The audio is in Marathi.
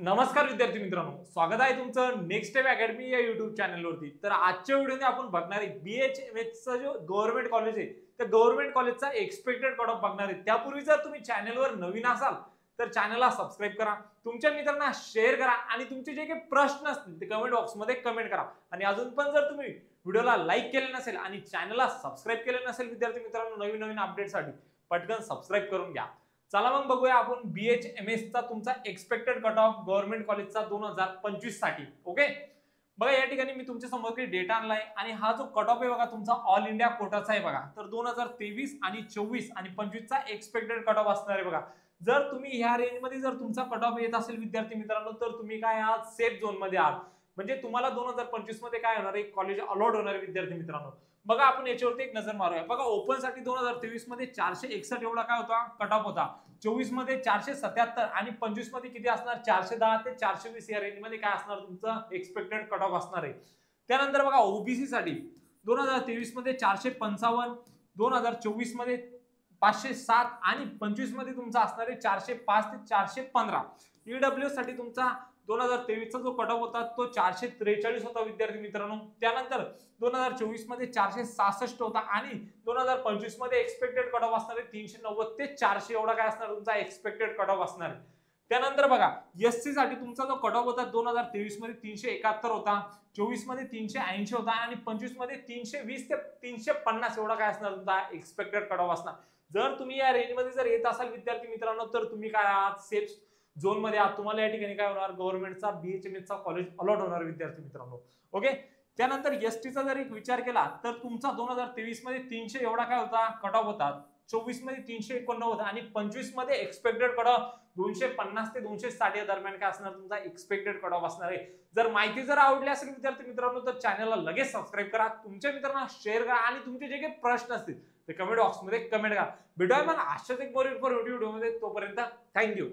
नमस्कार विद्यार्थी मित्रांनो, स्वागत आहे तुमचं नेक्स्ट स्टेप अकॅडमी या युट्यूब चॅनलवरती। तर आजच्या व्हिडिओने आपण बघणार आहे BHMS चा जो गव्हर्नमेंट कॉलेज आहे त्या गव्हर्नमेंट कॉलेजचा एक्सपेक्टेड कट ऑफ बघणार आहे। त्यापूर्वी जर तुम्ही चॅनलवर नवीन असाल तर चॅनलला सबस्क्राइब करा, तुमच्या मित्रांना शेअर करा आणि तुमचे जे काही प्रश्न असतील ते कमेंट बॉक्समध्ये कमेंट करा। आणि अजून पण जर तुम्ही व्हिडिओला लाईक केले नसेल आणि चॅनलला सबस्क्राइब केले नसेल विद्यार्थी मित्रांनो, नवीन नवीन अपडेटसाठी पटकन सबस्क्राइब करून घ्या। चला मग बघूया आपण BHMS चा तुमचा एक्सपेक्टेड कट ऑफ गव्हर्नमेंट कॉलेजचा 2025 साठी। ओके, बघा या ठिकाणी मी तुमच्या समोर काही डेटा आणलाय आणि हा जो कट ऑफ आहे बघा तुमचा ऑल इंडिया कोटाचा आहे बघा। तर 2023 आणि 24 आणि 25 चा एक्सपेक्टेड कट ऑफ असणार आहे बघा। जर तुम्ही ह्या रेंज मध्ये जर तुमचा कट ऑफ येत असेल विद्यार्थी मित्रांनो, तर तुम्ही काय आहात, सेफ झोन मध्ये आहात। म्हणजे तुम्हाला 2025 मध्ये काय होणार आहे, कॉलेज अलॉट होणार आहे विद्यार्थी मित्रांनो। बघा आपण याच्यावरती एक नजर मारूया। बघा ओपन साठी 2023 मध्ये 461 एवढा काय होता, कट ऑफ होता। 24 मध्ये 477 आणि 25 मध्ये किती असणार, 410 ते 420 या रेंज मध्ये काय असणार तुमचा एक्सपेक्टेड कट ऑफ असणार आहे। त्यानंतर बघा ओबीसी साठी 2023 मध्ये 455, 2024 मध्ये 507 आणि 25 मध्ये तुमचा असणार आहे 405 ते 415। ईडब्ल्यू साठी तुमचा 2023 चा जो कट ऑफ होता तो 443 होता विद्यार्थी मित्रांनो। त्यानंतर 2024 मध्ये 466 होता आणि 2025 मध्ये एक्सपेक्टेड कट ऑफ असणार आहे 390 ते 400 एवढा काय असणार तुमचा एक्सपेक्टेड कट ऑफ असणार आहे। त्यानंतर बघा एससी साठी तुमचा जो कट ऑफ होता 2023 मध्ये 371 होता, 24 मध्ये 380 होता आणि 25 मध्ये 320 ते 350 एवढा काय असणार तुमचा एक्सपेक्टेड कट ऑफ असणार। जर तुम्ही या रेंज मध्ये जर येत असाल विद्यार्थी मित्रांनो, तर तुम्ही काय आहात, सेफ झोन मध्ये आहात। तुम्हाला या ठिकाणी काय होणार, गव्हर्नमेंटचा BHMS चा कॉलेज अलॉट होणार विद्यार्थी मित्रांनो। ओके, त्यानंतर एसटी चा जर एक विचार केला तर तुमचा 2023 मध्ये 300 एवढा काय होता, कट ऑफ होता, 24 मध्ये 389 होता आणि 25 मध्ये एक्सपेक्टेड कट ऑफ 250 ते 260 या दरम्यान काय असणार तुमचा एक्सपेक्टेड कट ऑफ असणार आहे। जर माहिती जर आवडली असेल विद्यार्थी मित्रांनो, तर चॅनलला लगेच सबस्क्राइब करा, तुमच्या मित्रांना शेअर करा आणि तुमचे जे काही प्रश्न असतील ते कमेंट बॉक्स मध्ये कमेंट करा। भेटूया मग अशाच एक इन्फॉर्मेटिव्ह व्हिडिओ मध्ये, तोपर्यंत थँक्यू।